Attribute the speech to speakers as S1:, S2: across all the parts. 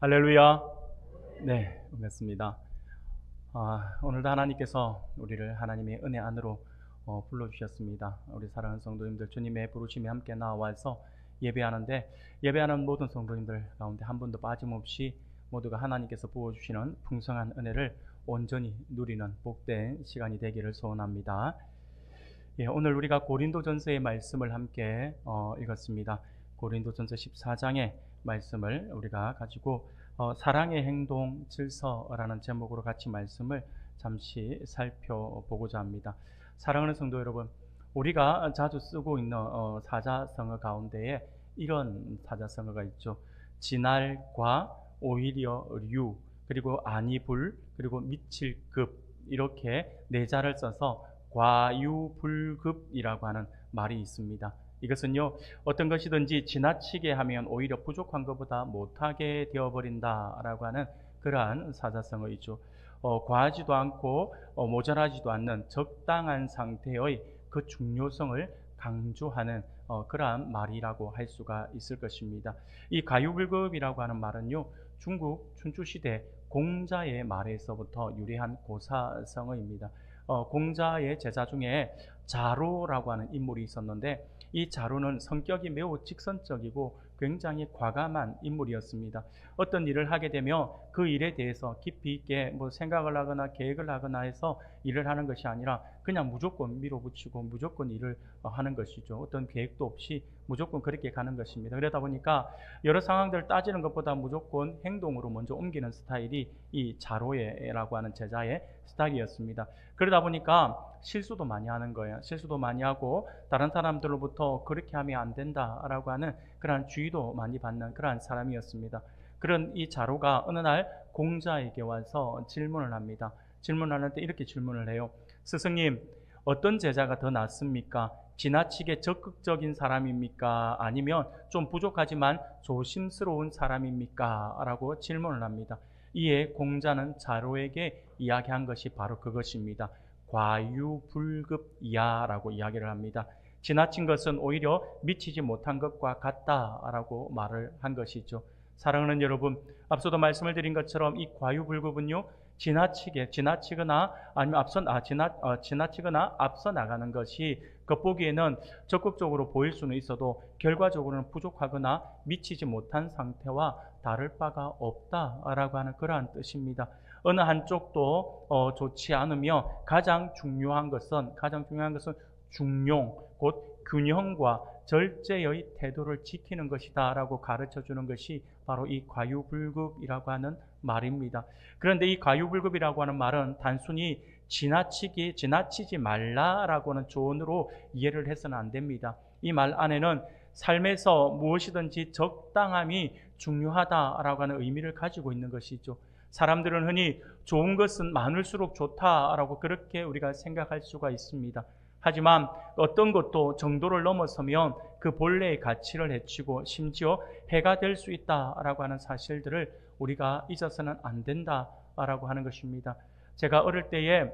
S1: 할렐루야. 네, 반갑습니다. 오늘도 하나님께서 우리를 하나님의 은혜 안으로 불러주셨습니다. 우리 사랑하는 성도님들, 주님의 부르심에 함께 나와서 예배하는 모든 성도님들 가운데 한 분도 빠짐없이 모두가 하나님께서 부어주시는 풍성한 은혜를 온전히 누리는 복된 시간이 되기를 소원합니다. 오늘 우리가 고린도전서의 말씀을 함께 읽었습니다. 고린도전서 14장의 말씀을 우리가 가지고 사랑의 행동 질서라는 제목으로 같이 말씀을 잠시 살펴보고자 합니다. 사랑하는 성도 여러분, 우리가 자주 쓰고 있는 사자성어 가운데에 이런 사자성어가 있죠. 진할과 오히려 류, 그리고 아니불, 그리고 미칠급, 이렇게 네 자를 써서 과유불급이라고 하는 말이 있습니다. 이것은요, 어떤 것이든지 지나치게 하면 오히려 부족한 것보다 못하게 되어버린다라고 하는 그러한 사자성어이죠. 과하지도 않고 모자라지도 않는 적당한 상태의 그 중요성을 강조하는 그러한 말이라고 할 수가 있을 것입니다. 이 과유불급이라고 하는 말은요, 중국 춘추시대 공자의 말에서부터 유래한 고사성어입니다. 공자의 제자 중에 자로라고 하는 인물이 있었는데, 이 자로는 성격이 매우 직선적이고 굉장히 과감한 인물이었습니다. 어떤 일을 하게 되면 그 일에 대해서 깊이 있게 생각을 하거나 계획을 하거나 해서 일을 하는 것이 아니라 그냥 무조건 밀어붙이고 무조건 일을 하는 것이죠. 어떤 계획도 없이 무조건 그렇게 가는 것입니다. 그러다 보니까 여러 상황들을 따지는 것보다 무조건 행동으로 먼저 옮기는 스타일이 이 자로라고 하는 제자의 스타일이었습니다. 그러다 보니까 실수도 많이 하는 거예요. 실수도 많이 하고 다른 사람들로부터 그렇게 하면 안 된다라고 하는 그러한 주의도 많이 받는 그러한 사람이었습니다. 그런 이 자로가 어느 날 공자에게 와서 질문을 합니다. 질문하는데 이렇게 질문을 해요. 스승님, 어떤 제자가 더 낫습니까? 지나치게 적극적인 사람입니까? 아니면 좀 부족하지만 조심스러운 사람입니까? 라고 질문을 합니다. 이에 공자는 자로에게 이야기한 것이 바로 그것입니다. 과유불급이야라고 이야기를 합니다. 지나친 것은 오히려 미치지 못한 것과 같다라고 말을 한 것이죠. 사랑하는 여러분, 앞서도 말씀을 드린 것처럼 이 과유불급은요, 지나치거나 아니면 지나치거나 앞서 나가는 것이 겉보기에는 적극적으로 보일 수는 있어도 결과적으로는 부족하거나 미치지 못한 상태와 다를 바가 없다라고 하는 그러한 뜻입니다. 어느 한쪽도 좋지 않으며 가장 중요한 것은 중용, 곧 균형과 절제의 태도를 지키는 것이다 라고 가르쳐주는 것이 바로 이 과유불급이라고 하는 말입니다. 그런데 이 과유불급이라고 하는 말은 단순히 지나치지 말라라고 하는 조언으로 이해를 해서는 안 됩니다. 이 말 안에는 삶에서 무엇이든지 적당함이 중요하다라고 하는 의미를 가지고 있는 것이죠. 사람들은 흔히 좋은 것은 많을수록 좋다라고 그렇게 우리가 생각할 수가 있습니다. 하지만 어떤 것도 정도를 넘어서면 그 본래의 가치를 해치고 심지어 해가 될 수 있다라고 하는 사실들을 우리가 잊어서는 안 된다라고 하는 것입니다. 제가 어릴 때에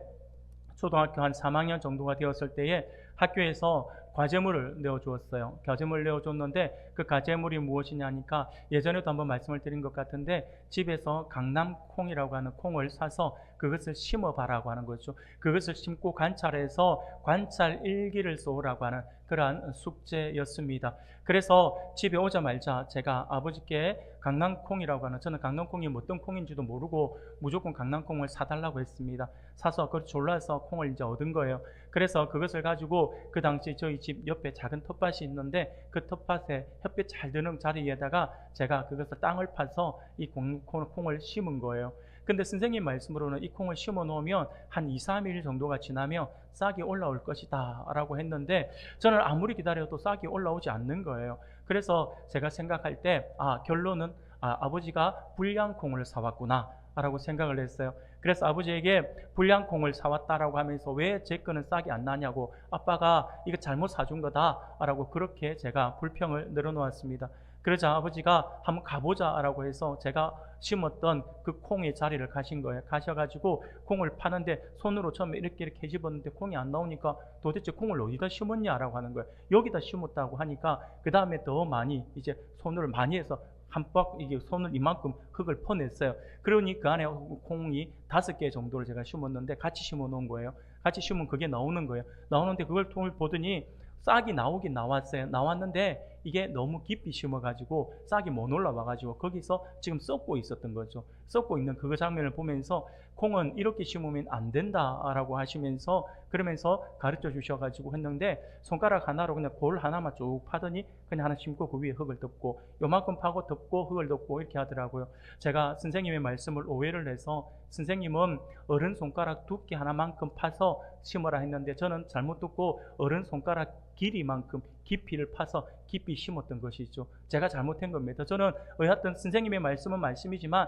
S1: 초등학교 한 3학년 정도가 되었을 때에 학교에서 과제물을 내어주었어요. 과제물을 내어줬는데 그 과제물이 무엇이냐니까 예전에도 한번 말씀을 드린 것 같은데 집에서 강남콩이라고 하는 콩을 사서 그것을 심어봐라고 하는 거죠. 그것을 심고 관찰해서 관찰 일기를 써오라고 하는 그러한 숙제였습니다. 그래서 집에 오자마자 제가 아버지께 강낭콩이라고 하는, 저는 강낭콩이 어떤 콩인지도 모르고 무조건 강낭콩을 사달라고 했습니다. 사서 그걸 졸라서 콩을 이제 얻은 거예요. 그래서 그것을 가지고 그 당시 저희 집 옆에 작은 텃밭이 있는데 그 텃밭에 햇빛 잘 드는 자리에다가 제가 그것을 땅을 파서 이 콩을 심은 거예요. 근데 선생님 말씀으로는 이 콩을 심어 놓으면 한 2, 3일 정도가 지나면 싹이 올라올 것이다 라고 했는데 저는 아무리 기다려도 싹이 올라오지 않는 거예요. 그래서 제가 생각할 때 결론은 아버지가 불량 콩을 사왔구나 라고 생각을 했어요. 그래서 아버지에게 불량 콩을 사왔다라고 하면서 왜 제 거는 싹이 안 나냐고, 아빠가 이거 잘못 사준 거다 라고 그렇게 제가 불평을 늘어놓았습니다. 그러자 아버지가 한번 가보자라고 해서 제가 심었던 그 콩의 자리를 가신 거예요. 가셔가지고 콩을 파는데 손으로 처음에 이렇게 해집었는데 콩이 안 나오니까 도대체 콩을 어디다 심었냐라고 하는 거예요. 여기다 심었다고 하니까 그 다음에 더 많이 이제 손을 많이 해서 이게 손을 이만큼 흙을 퍼냈어요. 그러니 그 안에 콩이 5개 정도를 제가 심었는데 같이 심어 놓은 거예요. 같이 심으면 그게 나오는 거예요. 나오는데 그걸 통을 보더니 싹이 나오긴 나왔어요. 나왔는데 이게 너무 깊이 심어가지고 싹이 못 올라와가지고 거기서 지금 썩고 있었던 거죠. 썩고 있는 그 장면을 보면서 콩은 이렇게 심으면 안 된다라고 하시면서 그러면서 가르쳐 주셔가지고 했는데 손가락 하나로 그냥 골 하나만 쭉 파더니 그냥 하나 심고 그 위에 흙을 덮고 요만큼 파고 덮고 흙을 덮고 이렇게 하더라고요. 제가 선생님의 말씀을 오해를 해서 선생님은 어른 손가락 두께 하나만큼 파서 심어라 했는데 저는 잘못 듣고 어른 손가락 길이만큼 깊이를 파서 깊이 심었던 것이죠. 제가 잘못한 겁니다. 저는 여하튼 선생님의 말씀은 말씀이지만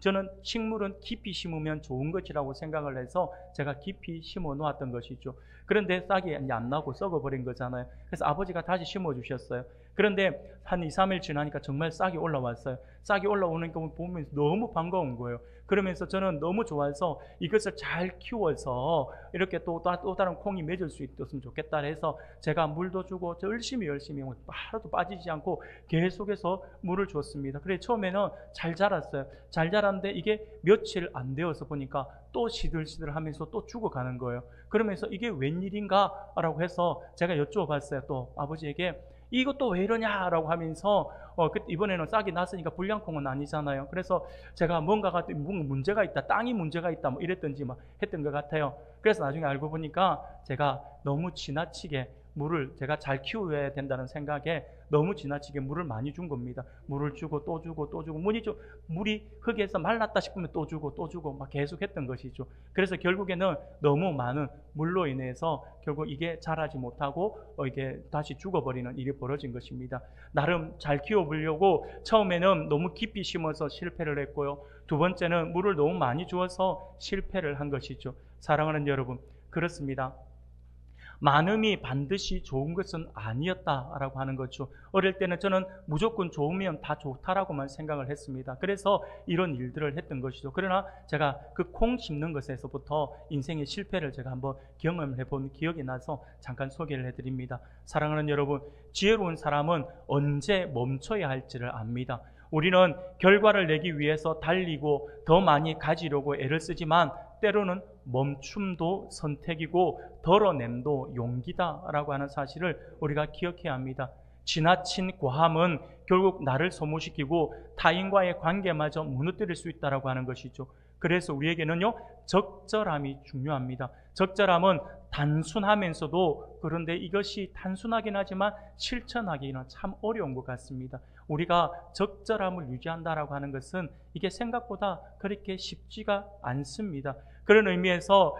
S1: 저는 식물은 깊이 심으면 좋은 것이라고 생각을 해서 제가 깊이 심어 놓았던 것이죠. 그런데 싹이 이제 안 나고 썩어버린 거잖아요. 그래서 아버지가 다시 심어 주셨어요. 그런데 한 2, 3일 지나니까 정말 싹이 올라왔어요. 싹이 올라오는 거 보면서 너무 반가운 거예요. 그러면서 저는 너무 좋아서 이것을 잘 키워서 이렇게 또 다른 콩이 맺을 수 있었으면 좋겠다 해서 제가 물도 주고 열심히 하루도 빠지지 않고 계속해서 물을 줬습니다. 그래 처음에는 잘 자랐어요. 잘 자랐는데 이게 며칠 안 되어서 보니까 또 시들시들하면서 또 죽어가는 거예요. 그러면서 이게 웬일인가 라고 해서 제가 여쭈어봤어요. 또 아버지에게 이것도 왜 이러냐 라고 하면서 이번에는 싹이 났으니까 불량콩은 아니잖아요. 그래서 제가 뭔가 문제가 있다, 땅이 문제가 있다 뭐 이랬던지 막 했던 것 같아요. 그래서 나중에 알고 보니까 제가 너무 지나치게 물을 제가 잘 키워야 된다는 생각에 너무 지나치게 물을 많이 준 겁니다. 물을 주고 또 주고 또 주고 물이 흙에서 말랐다 싶으면 또 주고 막 계속 했던 것이죠. 그래서 결국에는 너무 많은 물로 인해서 결국 이게 자라지 못하고 이게 다시 죽어버리는 일이 벌어진 것입니다. 나름 잘 키워보려고 처음에는 너무 깊이 심어서 실패를 했고요. 두 번째는 물을 너무 많이 주어서 실패를 한 것이죠. 사랑하는 여러분, 그렇습니다. 많음이 반드시 좋은 것은 아니었다라고 하는 거죠. 어릴 때는 저는 무조건 좋으면 다 좋다라고만 생각을 했습니다. 그래서 이런 일들을 했던 것이죠. 그러나 제가 그 콩 심는 것에서부터 인생의 실패를 제가 한번 경험해 본 기억이 나서 잠깐 소개를 해드립니다. 사랑하는 여러분, 지혜로운 사람은 언제 멈춰야 할지를 압니다. 우리는 결과를 내기 위해서 달리고 더 많이 가지려고 애를 쓰지만 때로는 멈춤도 선택이고 덜어냄도 용기다라고 하는 사실을 우리가 기억해야 합니다. 지나친 과함은 결국 나를 소모시키고 타인과의 관계마저 무너뜨릴 수 있다라고 하는 것이죠. 그래서 우리에게는요, 적절함이 중요합니다. 적절함은 단순하면서도 그런데 이것이 단순하긴 하지만 실천하기는 참 어려운 것 같습니다. 우리가 적절함을 유지한다라고 하는 것은 이게 생각보다 그렇게 쉽지가 않습니다. 그런 의미에서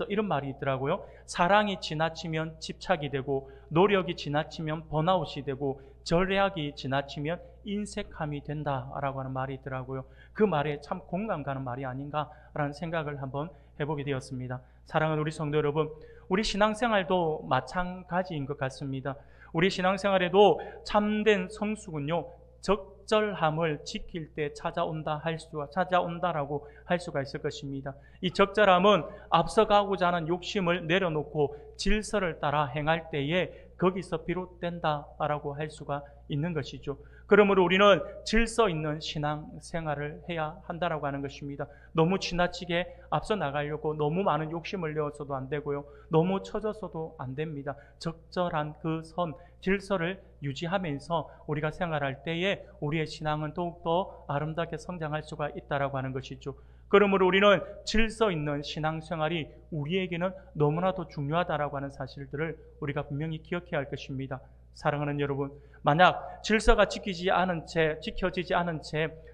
S1: 이런 말이 있더라고요. 사랑이 지나치면 집착이 되고 노력이 지나치면 번아웃이 되고 절약이 지나치면 인색함이 된다라고 하는 말이 있더라고요. 그 말에 참 공감 가는 말이 아닌가라는 생각을 한번 해보게 되었습니다. 사랑하는 우리 성도 여러분, 우리 신앙생활도 마찬가지인 것 같습니다. 우리 신앙생활에도 참된 성숙은요, 적절함을 지킬 때 찾아온다라고 할 수가 있을 것입니다. 이 적절함은 앞서가고자 하는 욕심을 내려놓고 질서를 따라 행할 때에 거기서 비롯된다라고 할 수가 있는 것이죠. 그러므로 우리는 질서 있는 신앙생활을 해야 한다라고 하는 것입니다. 너무 지나치게 앞서 나가려고 너무 많은 욕심을 내어서도 안 되고요. 너무 처져서도 안 됩니다. 적절한 그 선, 질서를 유지하면서 우리가 생활할 때에 우리의 신앙은 더욱더 아름답게 성장할 수가 있다라고 하는 것이죠. 그러므로 우리는 질서 있는 신앙생활이 우리에게는 너무나도 중요하다라고 하는 사실들을 우리가 분명히 기억해야 할 것입니다. 사랑하는 여러분, 만약 질서가 지켜지지 않은 채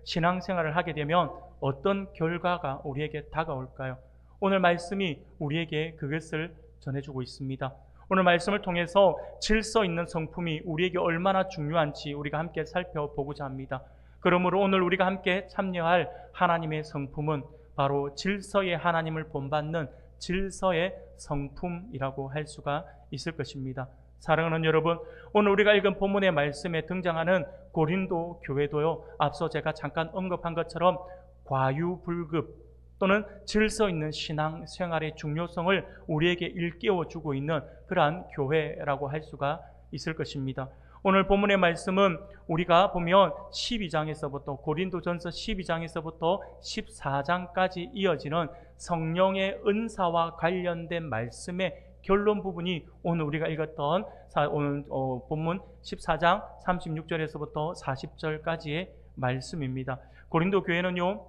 S1: 신앙생활을 하게 되면 어떤 결과가 우리에게 다가올까요? 오늘 말씀이 우리에게 그것을 전해주고 있습니다. 오늘 말씀을 통해서 질서 있는 성품이 우리에게 얼마나 중요한지 우리가 함께 살펴보고자 합니다. 그러므로 오늘 우리가 함께 참여할 하나님의 성품은 바로 질서의 하나님을 본받는 질서의 성품이라고 할 수가 있을 것입니다. 사랑하는 여러분, 오늘 우리가 읽은 본문의 말씀에 등장하는 고린도 교회도요, 앞서 제가 잠깐 언급한 것처럼 과유불급 또는 질서 있는 신앙생활의 중요성을 우리에게 일깨워주고 있는 그러한 교회라고 할 수가 있을 것입니다. 오늘 본문의 말씀은 우리가 보면 12장에서부터 고린도전서 12장에서부터 14장까지 이어지는 성령의 은사와 관련된 말씀의 결론 부분이 오늘 우리가 읽었던 오늘 본문 14장 36절에서부터 40절까지의 말씀입니다. 고린도 교회는요,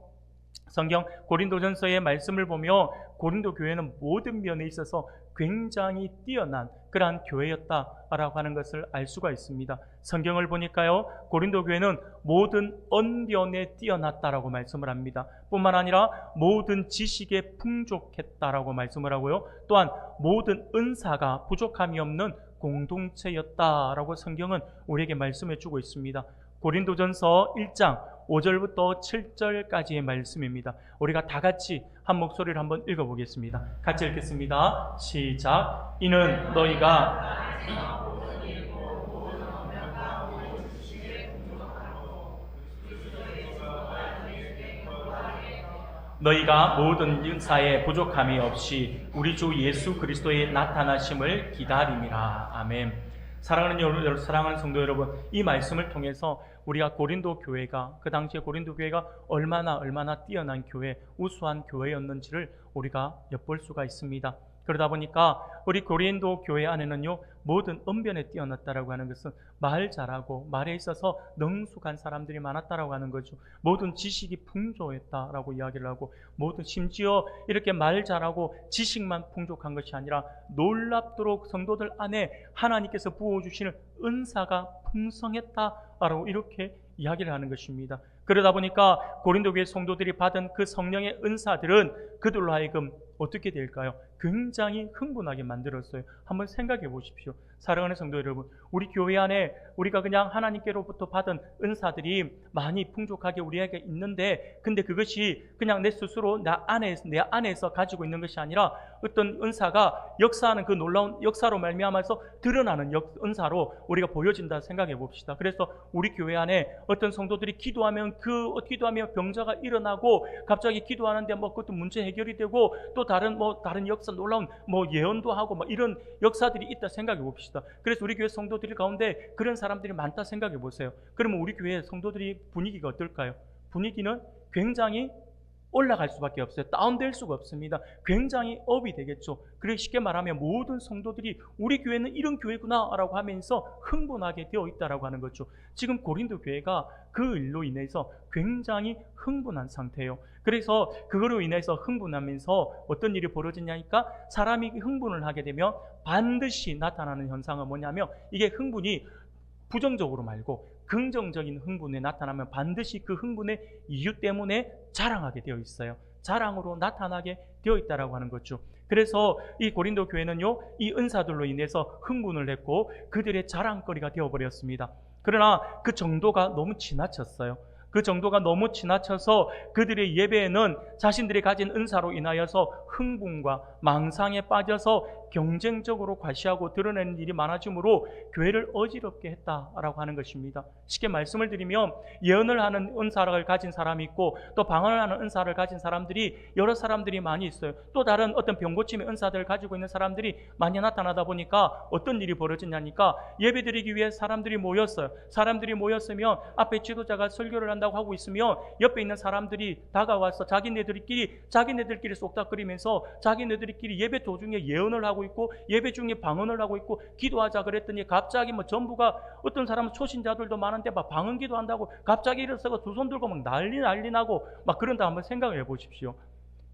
S1: 성경 고린도전서의 말씀을 보며 고린도 교회는 모든 면에 있어서 굉장히 뛰어난 그러한 교회였다라고 하는 것을 알 수가 있습니다. 성경을 보니까요, 고린도 교회는 모든 언변에 뛰어났다라고 말씀을 합니다. 뿐만 아니라 모든 지식에 풍족했다라고 말씀을 하고요, 또한 모든 은사가 부족함이 없는 공동체였다라고 성경은 우리에게 말씀해 주고 있습니다. 고린도전서 1장 5절부터 7절까지의 말씀입니다. 우리가 다 같이 한 목소리를 한번 읽어보겠습니다. 같이 읽겠습니다. 시작. 이는 너희가 모든 은사에 부족함이 없이 우리 주 예수 그리스도의 나타나심을 기다림이라. 아멘. 사랑하는 성도 여러분, 이 말씀을 통해서 우리가 고린도 교회가, 그 당시에 고린도 교회가 얼마나 뛰어난 교회, 우수한 교회였는지를 우리가 엿볼 수가 있습니다. 그러다 보니까 우리 고린도 교회 안에는요, 모든 언변에 뛰어났다라고 하는 것은 말 잘하고 말에 있어서 능숙한 사람들이 많았다라고 하는 거죠. 모든 지식이 풍족했다라고 이야기를 하고, 모든 심지어 이렇게 말 잘하고 지식만 풍족한 것이 아니라 놀랍도록 성도들 안에 하나님께서 부어주시는 은사가 풍성했다라고 이렇게 이야기를 하는 것입니다. 그러다 보니까 고린도 교회 성도들이 받은 그 성령의 은사들은 그들로 하여금 어떻게 될까요? 굉장히 흥분하게 만들었어요. 한번 생각해 보십시오. 사랑하는 성도 여러분, 우리 교회 안에 우리가 그냥 하나님께로부터 받은 은사들이 많이 풍족하게 우리에게 있는데, 근데 그것이 그냥 내 스스로 내 안에서 가지고 있는 것이 아니라 어떤 은사가 역사하는 그 놀라운 역사로 말미암아서 드러나는 은사로 우리가 보여진다 생각해 봅시다. 그래서 우리 교회 안에 어떤 성도들이 기도하면 병자가 일어나고, 갑자기 기도하는데 그것도 문제 해결이 되고, 또 다른 역사, 놀라운 예언도 하고 이런 역사들이 있다 생각해 봅시다. 그래서 우리 교회 성도들 가운데 그런 사람들이 많다 생각해 보세요. 그러면 우리 교회 성도들이 분위기가 어떨까요? 분위기는 굉장히 올라갈 수밖에 없어요. 다운될 수가 없습니다. 굉장히 업이 되겠죠. 그래서 쉽게 말하면 모든 성도들이 우리 교회는 이런 교회구나 라고 하면서 흥분하게 되어 있다라고 하는 거죠. 지금 고린도 교회가 그 일로 인해서 굉장히 흥분한 상태예요. 그래서 그거로 인해서 흥분하면서 어떤 일이 벌어지냐니까, 사람이 흥분을 하게 되면 반드시 나타나는 현상은 뭐냐면, 이게 흥분이 부정적으로 말고 긍정적인 흥분에 나타나면 반드시 그 흥분의 이유 때문에 자랑하게 되어 있어요. 자랑으로 나타나게 되어 있다라고 하는 거죠. 그래서 이 고린도 교회는요, 이 은사들로 인해서 흥분을 했고 그들의 자랑거리가 되어버렸습니다. 그러나 그 정도가 너무 지나쳤어요. 그 정도가 너무 지나쳐서 그들의 예배에는 자신들이 가진 은사로 인하여서 흥분과 망상에 빠져서 경쟁적으로 과시하고 드러내는 일이 많아지므로 교회를 어지럽게 했다라고 하는 것입니다. 쉽게 말씀을 드리면, 예언을 하는 은사를 가진 사람이 있고, 또 방언을 하는 은사를 가진 사람들이 여러 사람들이 많이 있어요. 또 다른 어떤 병고침의 은사들을 가지고 있는 사람들이 많이 나타나다 보니까 어떤 일이 벌어지냐니까, 예배드리기 위해 사람들이 모였어요. 사람들이 모였으면 앞에 지도자가 설교를 한다고 하고 있으면 옆에 있는 사람들이 다가와서 자기네들끼리 쏙닥거리면서 자기네들끼리 예배 도중에 예언을 하고 있고, 예배 중에 방언을 하고 있고, 기도하자 그랬더니 갑자기 전부가, 어떤 사람은 초신자들도 많은데 방언 기도한다고 갑자기 일어서서 두 손 들고 난리 나고 그런다. 한번 생각을 해보십시오.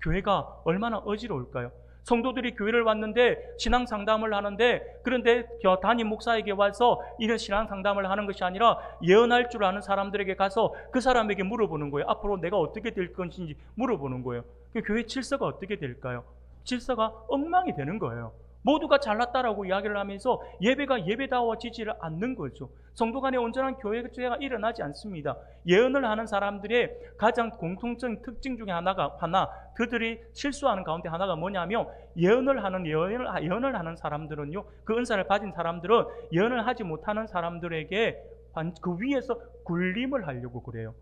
S1: 교회가 얼마나 어지러울까요? 성도들이 교회를 왔는데 신앙 상담을 하는데, 그런데 담임 목사에게 와서 이런 신앙 상담을 하는 것이 아니라 예언할 줄 아는 사람들에게 가서 그 사람에게 물어보는 거예요. 앞으로 내가 어떻게 될 것인지 물어보는 거예요. 교회 질서가 어떻게 될까요? 질서가 엉망이 되는 거예요. 모두가 잘났다라고 이야기를 하면서 예배가 예배다워지지를 않는 거죠. 성도 간에 온전한 교회가 일어나지 않습니다. 예언을 하는 사람들의 가장 공통적인 특징 중에 그들이 실수하는 가운데 하나가 뭐냐면, 예언을 하는 사람들은요, 그 은사를 가진 사람들은 예언을 하지 못하는 사람들에게 그 위에서 굴림을 하려고 그래요.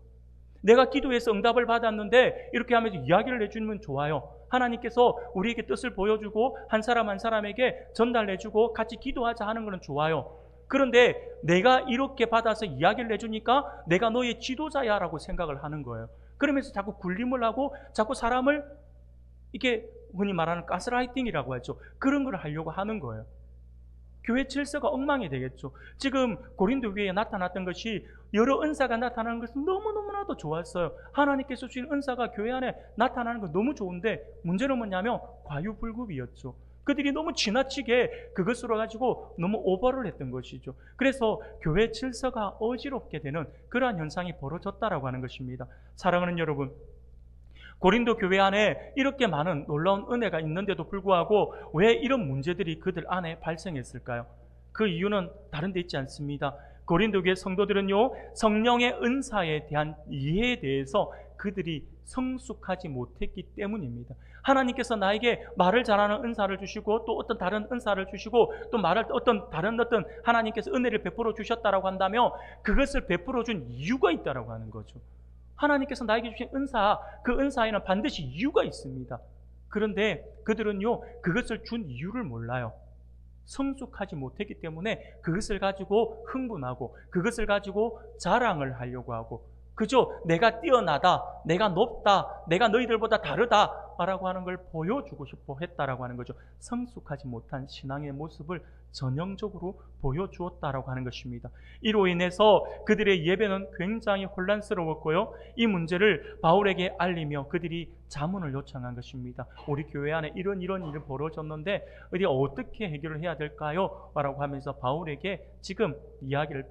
S1: 내가 기도해서 응답을 받았는데 이렇게 하면서 이야기를 해주면 좋아요. 하나님께서 우리에게 뜻을 보여주고 한 사람 한 사람에게 전달해주고 같이 기도하자 하는 것은 좋아요. 그런데 내가 이렇게 받아서 이야기를 해주니까 내가 너의 지도자야 라고 생각을 하는 거예요. 그러면서 자꾸 굴림을 하고 자꾸 사람을 이게 흔히 말하는 가스라이팅이라고 하죠. 그런 걸 하려고 하는 거예요. 교회 질서가 엉망이 되겠죠. 지금 고린도 교회에 나타났던 것이 여러 은사가 나타나는 것은 너무너무나도 좋았어요. 하나님께서 주신 은사가 교회 안에 나타나는 건 너무 좋은데 문제는 뭐냐면 과유불급이었죠. 그들이 너무 지나치게 그것으로 가지고 너무 오버를 했던 것이죠. 그래서 교회 질서가 어지럽게 되는 그러한 현상이 벌어졌다라고 하는 것입니다. 사랑하는 여러분, 고린도 교회 안에 이렇게 많은 놀라운 은혜가 있는데도 불구하고 왜 이런 문제들이 그들 안에 발생했을까요? 그 이유는 다른 데 있지 않습니다. 고린도 교회 성도들은요, 성령의 은사에 대한 이해에 대해서 그들이 성숙하지 못했기 때문입니다. 하나님께서 나에게 말을 잘하는 은사를 주시고 또 어떤 다른 은사를 주시고 또 말할 때 어떤 하나님께서 은혜를 베풀어 주셨다라고 한다면 그것을 베풀어 준 이유가 있다라고 하는 거죠. 하나님께서 나에게 주신 은사, 그 은사에는 반드시 이유가 있습니다. 그런데 그들은요, 그것을 준 이유를 몰라요. 성숙하지 못했기 때문에 그것을 가지고 흥분하고 그것을 가지고 자랑을 하려고 하고 그저 내가 뛰어나다, 내가 높다, 내가 너희들보다 다르다 라고 하는 걸 보여주고 싶어 했다라고 하는 거죠. 성숙하지 못한 신앙의 모습을 전형적으로 보여주었다라고 하는 것입니다. 이로 인해서 그들의 예배는 굉장히 혼란스러웠고요. 이 문제를 바울에게 알리며 그들이 자문을 요청한 것입니다. 우리 교회 안에 이런 일이 벌어졌는데 어떻게 해결을 해야 될까요? 라고 하면서 바울에게 지금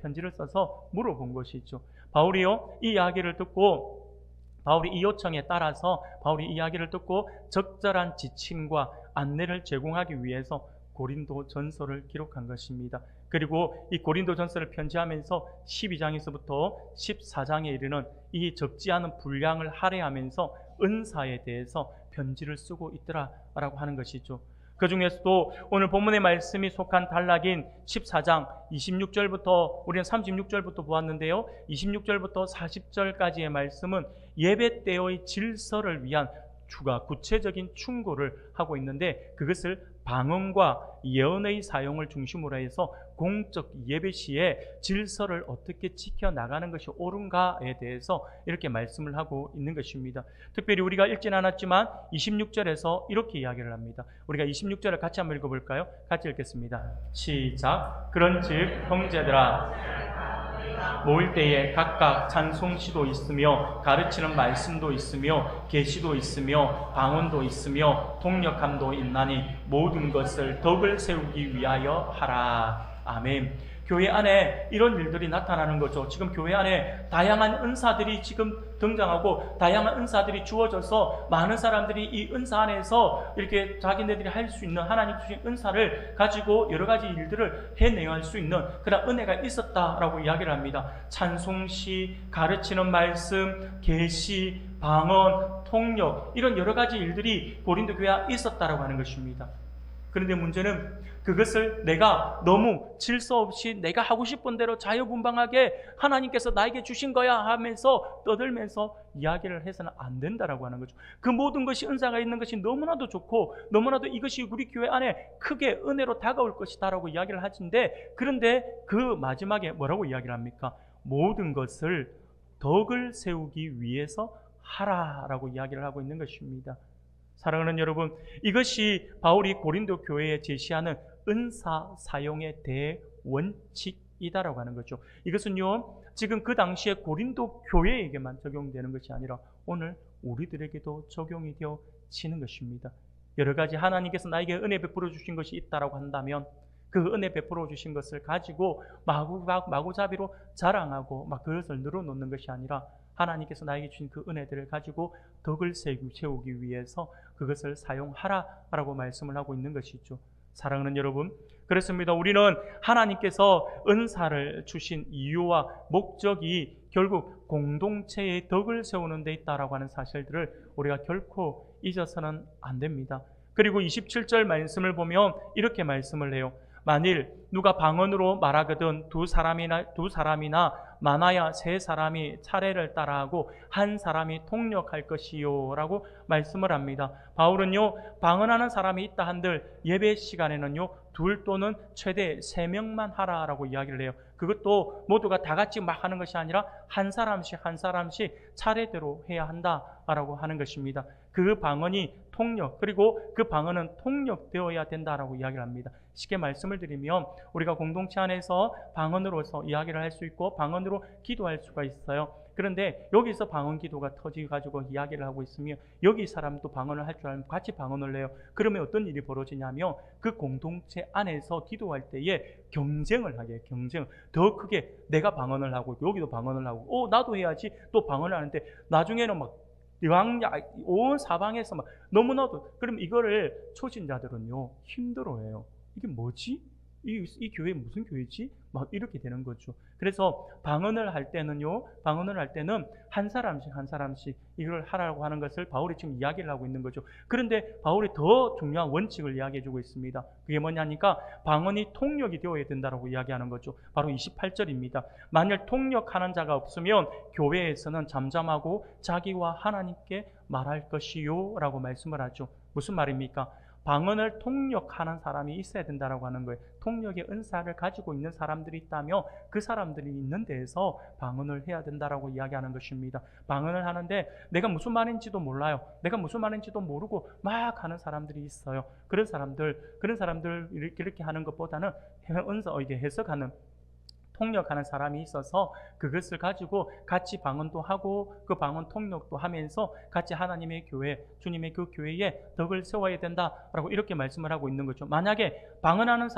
S1: 편지를 써서 물어본 것이죠. 바울이요, 이 이야기를 듣고 바울이 이 요청에 따라서 바울이 이 이야기를 듣고 적절한 지침과 안내를 제공하기 위해서 고린도 전서를 기록한 것입니다. 그리고 이 고린도 전서를 편지하면서 12장에서부터 14장에 이르는 이 적지 않은 분량을 할애하면서 은사에 대해서 편지를 쓰고 있더라라고 하는 것이죠. 그 중에서도 오늘 본문의 말씀이 속한 단락인 14장 26절부터 우리는 36절부터 보았는데요. 26절부터 40절까지의 말씀은 예배 때의 질서를 위한 구체적인 충고를 하고 있는데 그것을 방언과 예언의 사용을 중심으로 해서 공적 예배 시에 질서를 어떻게 지켜나가는 것이 옳은가에 대해서 이렇게 말씀을 하고 있는 것입니다. 특별히 우리가 읽진 않았지만 26절에서 이렇게 이야기를 합니다. 우리가 26절을 같이 한번 읽어볼까요? 같이 읽겠습니다. 시작. 그런즉 형제들아, 모일 때에 각각 찬송시도 있으며 가르치는 말씀도 있으며 계시도 있으며 방언도 있으며 통역함도 있나니 모든 것을 덕을 세우기 위하여 하라. 아멘. 교회 안에 이런 일들이 나타나는 거죠. 지금 교회 안에 다양한 은사들이 지금 등장하고 다양한 은사들이 주어져서 많은 사람들이 이 은사 안에서 이렇게 자기네들이 할 수 있는 하나님 주신 은사를 가지고 여러 가지 일들을 해내야 수 있는 그런 은혜가 있었다라고 이야기를 합니다. 찬송시, 가르치는 말씀, 계시, 방언, 통역 이런 여러 가지 일들이 고린도 교회에 있었다라고 하는 것입니다. 그런데 문제는 그것을 내가 너무 질서 없이 내가 하고 싶은 대로 자유분방하게 하나님께서 나에게 주신 거야 하면서 떠들면서 이야기를 해서는 안 된다라고 하는 거죠. 그 모든 것이 은사가 있는 것이 너무나도 좋고 너무나도 이것이 우리 교회 안에 크게 은혜로 다가올 것이다라고 이야기를 하는데 그런데 그 마지막에 뭐라고 이야기를 합니까? 모든 것을 덕을 세우기 위해서 하라라고 이야기를 하고 있는 것입니다. 사랑하는 여러분, 이것이 바울이 고린도 교회에 제시하는 은사 사용의 대원칙이다라고 하는 거죠. 이것은요, 지금 그 당시에 고린도 교회에게만 적용되는 것이 아니라 오늘 우리들에게도 적용이 되어지는 것입니다. 여러 가지 하나님께서 나에게 은혜 베풀어 주신 것이 있다라고 한다면 그 은혜 베풀어 주신 것을 가지고 마구잡이로 자랑하고 막 그것을 늘어놓는 것이 아니라 하나님께서 나에게 주신 그 은혜들을 가지고 덕을 세우기 위해서 그것을 사용하라라고 말씀을 하고 있는 것이죠. 사랑하는 여러분, 그렇습니다. 우리는 하나님께서 은사를 주신 이유와 목적이 결국 공동체의 덕을 세우는 데 있다라고 하는 사실들을 우리가 결코 잊어서는 안 됩니다. 그리고 27절 말씀을 보면 이렇게 말씀을 해요. 만일 누가 방언으로 말하거든 두 사람이나 많아야 세 사람이 차례를 따라하고 한 사람이 통역할 것이요 라고 말씀을 합니다. 바울은요, 방언하는 사람이 있다 한들 예배 시간에는요 둘 또는 최대 3명만 하라라고 이야기를 해요. 그것도 모두가 다 같이 막 하는 것이 아니라 한 사람씩 한 사람씩 차례대로 해야 한다라고 하는 것입니다. 그 방언이 통역, 그리고 그 방언은 통역되어야 된다라고 이야기를 합니다. 쉽게 말씀을 드리면 우리가 공동체 안에서 방언으로서 이야기를 할 수 있고 방언으로 기도할 수가 있어요. 그런데 여기서 방언 기도가 터지가지고 이야기를 하고 있으며 여기 사람도 방언을 할 줄 알면 같이 방언을 해요. 그러면 어떤 일이 벌어지냐면 그 공동체 안에서 기도할 때에 경쟁을 하게 해요. 경쟁. 더 크게 내가 방언을 하고 여기도 방언을 하고 나도 해야지 또 방언을 하는데 나중에는 막 온 사방에서 막 너무나도 그럼 이거를 초신자들은요 힘들어해요. 이게 뭐지? 이 교회 무슨 교회지? 막 이렇게 되는 거죠. 그래서 방언을 할 때는 한 사람씩 한 사람씩 이걸 하라고 하는 것을 바울이 지금 이야기를 하고 있는 거죠. 그런데 바울이 더 중요한 원칙을 이야기해 주고 있습니다. 그게 뭐냐니까 방언이 통역이 되어야 된다고 이야기하는 거죠. 바로 28절입니다. 만일 통역하는 자가 없으면 교회에서는 잠잠하고 자기와 하나님께 말할 것이요 라고 말씀을 하죠. 무슨 말입니까? 방언을 통역하는 사람이 있어야 된다고 하는 거예요. 통역의 은사를 가지고 있는 사람들이 있다면 그 사람들이 있는 데에서 방언을 해야 된다고 이야기하는 것입니다. 방언을 하는데 내가 무슨 말인지도 몰라요. 내가 무슨 말인지도 모르고 막 하는 사람들이 있어요. 그런 사람들 이렇게 하는 것보다는 이게 해석하는 통역하는 사람이 있어서 그것을 가지고 같이 방언도 하고 그 방언 통역도 하면서 같이 하나님의 교회, 주님의 그 교회에 덕을 세워야 된다라고 이렇게 말씀을 하고 있는 거죠. 만약에 방언하는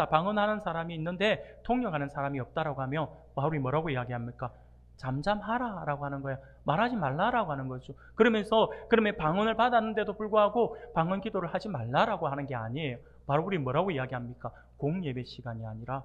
S1: 사람이 있는데 통역하는 사람이 없다라고 하면 바울이 뭐라고 이야기합니까? 잠잠하라라고 하는 거예요. 말하지 말라라고 하는 거죠. 그러면 방언을 받았는데도 불구하고 방언 기도를 하지 말라라고 하는 게 아니에요. 바울이 뭐라고 이야기합니까? 공예배 시간이 아니라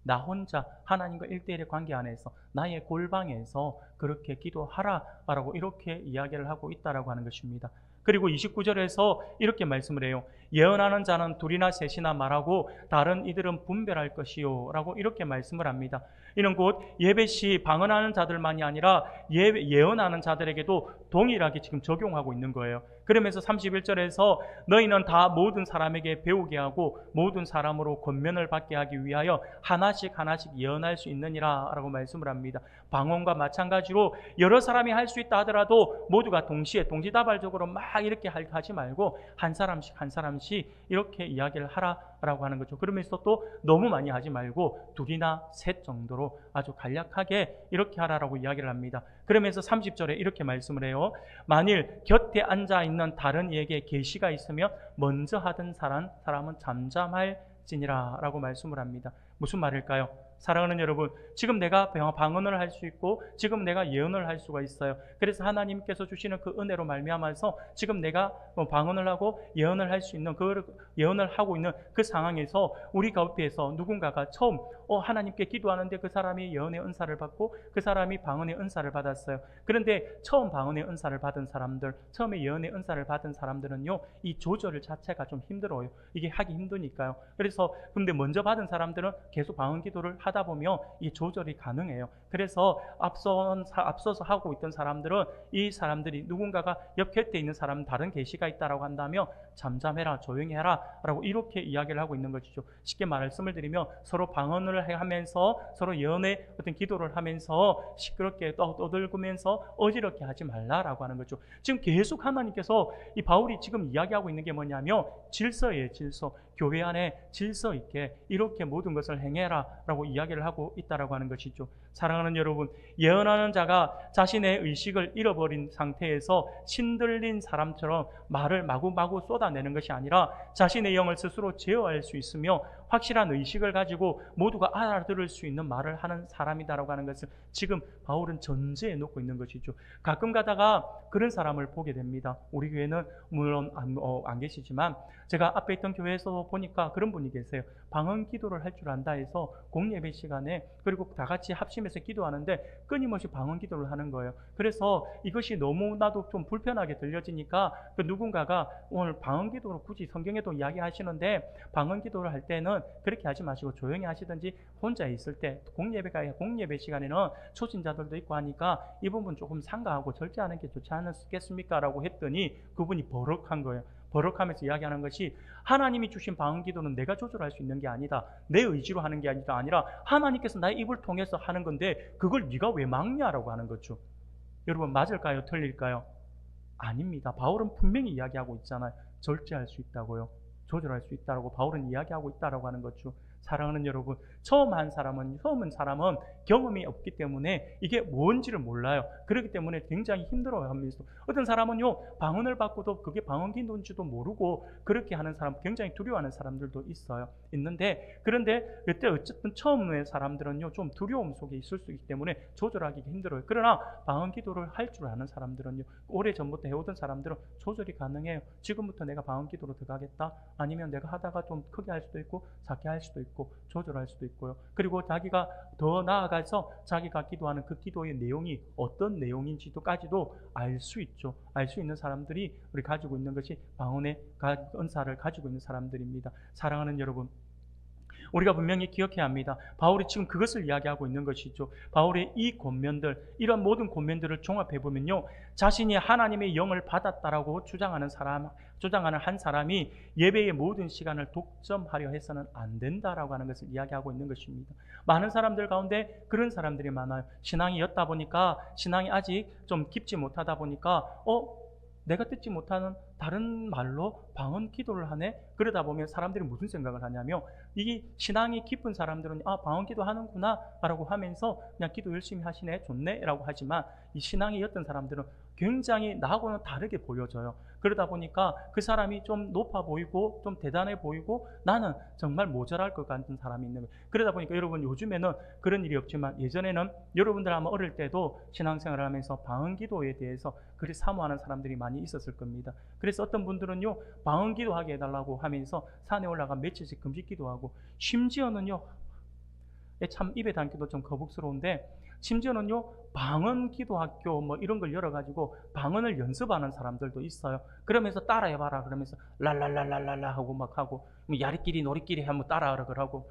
S1: 나 혼자 하나님과 1대1의 관계 안에서 나의 골방에서 그렇게 기도하라라고 이렇게 이야기를 하고 있다라고 하는 것입니다. 그리고 29절에서 이렇게 말씀을 해요. 예언하는 자는 둘이나 셋이나 말하고 다른 이들은 분별할 것이요 라고 이렇게 말씀을 합니다. 이는 곧 예배 시 방언하는 자들만이 아니라 예언하는 자들에게도 동일하게 지금 적용하고 있는 거예요. 그러면서 31절에서 너희는 다 모든 사람에게 배우게 하고 모든 사람으로 권면을 받게 하기 위하여 하나씩 예언할 수 있느니라 라고 말씀을 합니다. 방언과 마찬가지로 여러 사람이 할 수 있다 하더라도 모두가 동시다발적으로 막 이렇게 하지 말고 한 사람씩 이렇게 이야기를 하라라고 하는 거죠. 그러면서 또 너무 많이 하지 말고 둘이나 셋 정도로 아주 간략하게 이렇게 하라라고 이야기를 합니다. 그러면서 30절에 이렇게 말씀을 해요. 만일 곁에 앉아 있는 다른 이에게 계시가 있으면 먼저 하던 사람은 잠잠할지니라 라고 말씀을 합니다. 무슨 말일까요? 사랑하는 여러분, 지금 내가 방언을 할 수 있고 지금 내가 예언을 할 수가 있어요. 그래서 하나님께서 주시는 그 은혜로 말미암아서 지금 내가 방언을 하고 예언을 할 수 있는 예언을 하고 있는 그 상황에서 우리 가운데에서 누군가가 처음 하나님께 기도하는데 그 사람이 예언의 은사를 받고 그 사람이 방언의 은사를 받았어요. 그런데 처음 방언의 은사를 받은 사람들, 처음에 예언의 은사를 받은 사람들은요, 이 조절 자체가 좀 힘들어요. 이게 하기 힘드니까요. 근데 먼저 받은 사람들은 계속 방언 기도를 하다 보면 이 조절이 가능해요. 그래서 앞서서 하고 있던 사람들은 이 사람들이 누군가가 옆 곁에 있는 사람은 다른 계시가 있다라고 한다면 잠잠해라, 조용히 해라 라고 이렇게 이야기를 하고 있는 것이죠. 쉽게 말씀을 드리면 서로 방언을 하면서 서로 예언의 어떤 기도를 하면서 시끄럽게 떠들면서 어지럽게 하지 말라라고 하는 거죠. 지금 계속 하나님께서 이 바울이 지금 이야기하고 있는 게 뭐냐면 질서예요. 질서. 교회 안에 질서 있게 이렇게 모든 것을 행해라 라고 이야기를 하고 있다라고 하는 것이죠. 사랑하는 여러분, 예언하는 자가 자신의 의식을 잃어버린 상태에서 신들린 사람처럼 말을 마구마구 쏟아내는 것이 아니라 자신의 영을 스스로 제어할 수 있으며 확실한 의식을 가지고 모두가 알아들을 수 있는 말을 하는 사람이다라고 하는 것을 지금 바울은 전제해 놓고 있는 것이죠. 가끔 가다가 그런 사람을 보게 됩니다. 우리 교회는 물론 안 계시지만 제가 앞에 있던 교회에서 보니까 그런 분이 계세요. 방언 기도를 할 줄 안다 해서 공예배 시간에 그리고 다 같이 합심해서 기도하는데 끊임없이 방언 기도를 하는 거예요. 그래서 이것이 너무나도 좀 불편하게 들려지니까 그 누군가가 오늘 방언 기도를 굳이 성경에도 이야기하시는데 방언 기도를 할 때는 그렇게 하지 마시고 조용히 하시든지 혼자 있을 때 공예배 시간에는 초신자들도 있고 하니까 이 부분 조금 삼가하고 절제하는 게 좋지 않겠습니까? 라고 했더니 그분이 버럭한 거예요. 버럭하면서 이야기하는 것이 하나님이 주신 방언 기도는 내가 조절할 수 있는 게 아니다. 내 의지로 하는 게 아니라 하나님께서 나의 입을 통해서 하는 건데 그걸 네가 왜 막냐라고 하는 거죠. 여러분 맞을까요? 틀릴까요? 아닙니다. 바울은 분명히 이야기하고 있잖아요. 절제할 수 있다고요. 조절할 수 있다라고 바울은 이야기하고 있다라고 하는 거죠. 사랑하는 여러분, 처음 사람은 경험이 없기 때문에 이게 뭔지를 몰라요. 그렇기 때문에 굉장히 힘들어하면서 어떤 사람은요 방언을 받고도 그게 방언 기도인지도 모르고 그렇게 하는 사람, 굉장히 두려워하는 사람들도 그런데 그때 어쨌든 처음에 사람들은요 좀 두려움 속에 있을 수 있기 때문에 조절하기 힘들어요. 그러나 방언 기도를 할 줄 아는 사람들은요, 오래 전부터 해오던 사람들은 조절이 가능해요. 지금부터 내가 방언 기도로 들어가겠다, 아니면 내가 하다가 좀 크게 할 수도 있고 작게 할 수도 있고 조절할 수도 있고요. 그리고 자기가 더 나아가서 자기가 기도하는 그 기도의 내용이 어떤 내용인지도까지도 알 수 있죠. 알 수 있는 사람들이 우리 가지고 있는 것이 방언의 은사를 가지고 있는 사람들입니다. 사랑하는 여러분, 우리가 분명히 기억해야 합니다. 바울이 지금 그것을 이야기하고 있는 것이죠. 바울의 이 권면들, 이런 모든 권면들을 종합해 보면요, 자신이 하나님의 영을 받았다라고 주장하는 한 사람이 예배의 모든 시간을 독점하려 해서는 안 된다라고 하는 것을 이야기하고 있는 것입니다. 많은 사람들 가운데 그런 사람들이 많아요. 신앙이 옅다 보니까, 신앙이 아직 좀 깊지 못하다 보니까 내가 듣지 못하는 다른 말로 방언 기도를 하네? 그러다 보면 사람들이 무슨 생각을 하냐면, 이 신앙이 깊은 사람들은 방언 기도 하는구나 라고 하면서 그냥 기도 열심히 하시네, 좋네 라고 하지만, 이 신앙이 옅은 사람들은 굉장히 나하고는 다르게 보여져요. 그러다 보니까 그 사람이 좀 높아 보이고 좀 대단해 보이고 나는 정말 모자랄 것 같은 사람이 있는 거예요. 그러다 보니까 여러분, 요즘에는 그런 일이 없지만 예전에는 여러분들 아마 어릴 때도 신앙생활을 하면서 방언 기도에 대해서 그리 사모하는 사람들이 많이 있었을 겁니다. 그래서 어떤 분들은요 방언 기도하게 해달라고 하면서 산에 올라가 며칠씩 금식 기도하고, 심지어는요, 참 입에 담기도 좀 거북스러운데, 심지어는요 방언 기도학교 뭐 이런 걸 열어가지고 방언을 연습하는 사람들도 있어요. 그러면서 따라해봐라 그러면서 랄랄랄랄랄라 하고 막 하고, 뭐 야리끼리 노리끼리 한번 따라하라 그러고.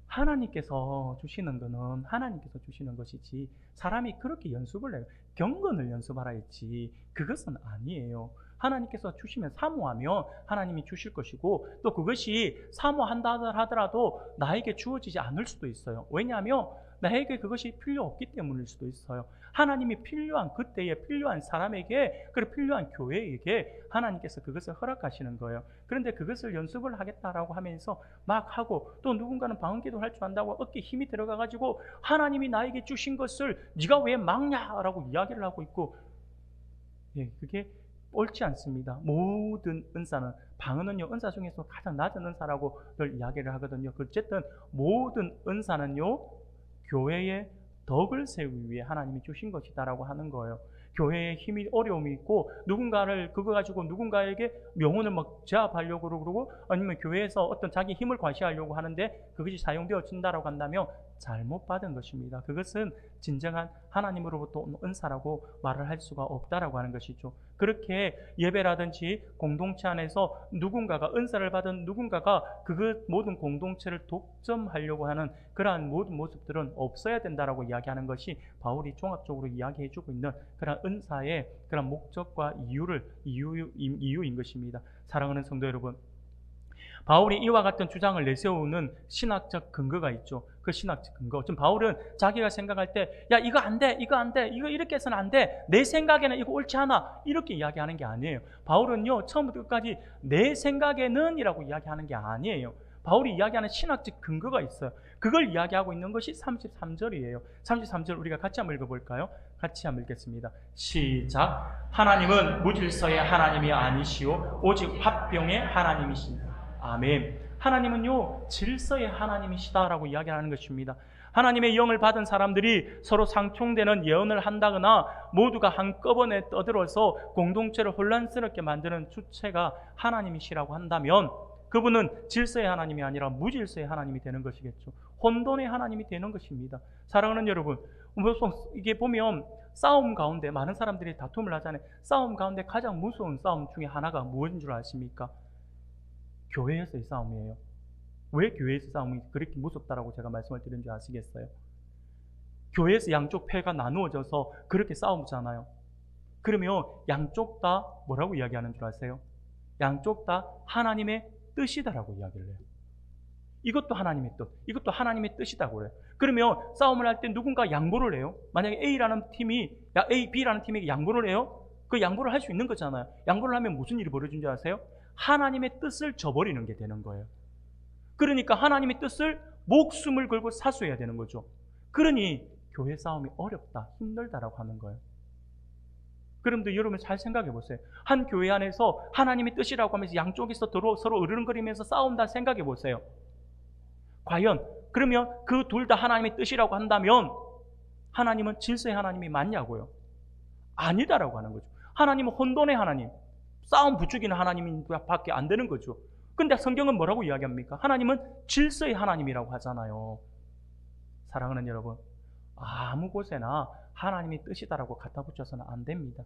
S1: 하나님께서 주시는 거는 하나님께서 주시는 것이지, 사람이 그렇게 연습을 해요. 경건을 연습하라 했지 그것은 아니에요. 하나님께서 주시면 사모하면 하나님이 주실 것이고, 또 그것이 사모한다 하더라도 나에게 주어지지 않을 수도 있어요. 왜냐하면 나에게 그것이 필요 없기 때문일 수도 있어요. 하나님이 필요한 그때에 필요한 사람에게, 그리고 필요한 교회에게 하나님께서 그것을 허락하시는 거예요. 그런데 그것을 연습을 하겠다라고 하면서 막 하고, 또 누군가는 방언기도 할 줄 안다고 어깨에 힘이 들어가가지고 하나님이 나에게 주신 것을 네가 왜 막냐라고 이야기를 하고 있고, 그게 옳지 않습니다. 모든 은사는, 방언은요 은사 중에서 가장 낮은 은사라고 늘 이야기를 하거든요. 어쨌든 모든 은사는요 교회의 덕을 세우기 위해 하나님이 주신 것이다라고 하는 거예요. 교회에 힘이 어려움이 있고 누군가를 그거 가지고 누군가에게 명언을 막 제압하려고 그러고, 아니면 교회에서 어떤 자기 힘을 과시하려고 하는데 그것이 사용되어진다라고 한다면 잘못 받은 것입니다. 그것은 진정한 하나님으로부터 온 은사라고 말을 할 수가 없다라고 하는 것이죠. 그렇게 예배라든지 공동체 안에서 누군가가 은사를 받은 누군가가 그 모든 공동체를 독점하려고 하는 그러한 모든 모습들은 없어야 된다라고 이야기하는 것이 바울이 종합적으로 이야기해주고 있는 그런 은사의 그런 목적과 이유인 것입니다. 사랑하는 성도 여러분, 바울이 이와 같은 주장을 내세우는 신학적 근거가 있죠. 그 신학적 근거. 지금 바울은 자기가 생각할 때, 야, 이거 안 돼, 이거 안 돼, 이거 이렇게 해서는 안 돼, 내 생각에는 이거 옳지 않아, 이렇게 이야기하는 게 아니에요. 바울은요, 처음부터 끝까지 내 생각에는 이라고 이야기하는 게 아니에요. 바울이 이야기하는 신학적 근거가 있어요. 그걸 이야기하고 있는 것이 33절이에요. 33절 우리가 같이 한번 읽어볼까요? 같이 한번 읽겠습니다. 시작. 하나님은 무질서의 하나님이 아니시오 오직 화평의 하나님이십니다. 아멘. 하나님은요 질서의 하나님이시다라고 이야기하는 것입니다. 하나님의 영을 받은 사람들이 서로 상충되는 예언을 한다거나 모두가 한꺼번에 떠들어서 공동체를 혼란스럽게 만드는 주체가 하나님이시라고 한다면, 그분은 질서의 하나님이 아니라 무질서의 하나님이 되는 것이겠죠. 혼돈의 하나님이 되는 것입니다. 사랑하는 여러분, 이게 보면 싸움 가운데 많은 사람들이 다툼을 하잖아요. 싸움 가운데 가장 무서운 싸움 중에 하나가 무엇인 줄 아십니까? 교회에서의 싸움이에요. 왜 교회에서 싸움이 그렇게 무섭다라고 제가 말씀을 드린 줄 아시겠어요? 교회에서 양쪽 패가 나누어져서 그렇게 싸우잖아요. 그러면 양쪽 다 뭐라고 이야기하는 줄 아세요? 양쪽 다 하나님의 뜻이다라고 이야기를 해요. 이것도 하나님의 뜻, 이것도 하나님의 뜻이다고 그래요. 그러면 싸움을 할 때 누군가 양보를 해요. 만약에 A라는 팀이, A, B라는 팀에게 양보를 해요. 그 양보를 할 수 있는 거잖아요. 양보를 하면 무슨 일이 벌어진 줄 아세요? 하나님의 뜻을 저버리는 게 되는 거예요. 그러니까 하나님의 뜻을 목숨을 걸고 사수해야 되는 거죠. 그러니 교회 싸움이 어렵다, 힘들다라고 하는 거예요. 그런데 여러분 잘 생각해 보세요. 한 교회 안에서 하나님의 뜻이라고 하면서 양쪽에서 서로 으르렁거리면서 싸운다 생각해 보세요. 과연 그러면 그 둘 다 하나님의 뜻이라고 한다면 하나님은 질서의 하나님이 맞냐고요? 아니다라고 하는 거죠. 하나님은 혼돈의 하나님, 싸움 부추기는 하나님밖에 안 되는 거죠. 근데 성경은 뭐라고 이야기합니까? 하나님은 질서의 하나님이라고 하잖아요. 사랑하는 여러분, 아무 곳에나 하나님의 뜻이다라고 갖다 붙여서는 안 됩니다.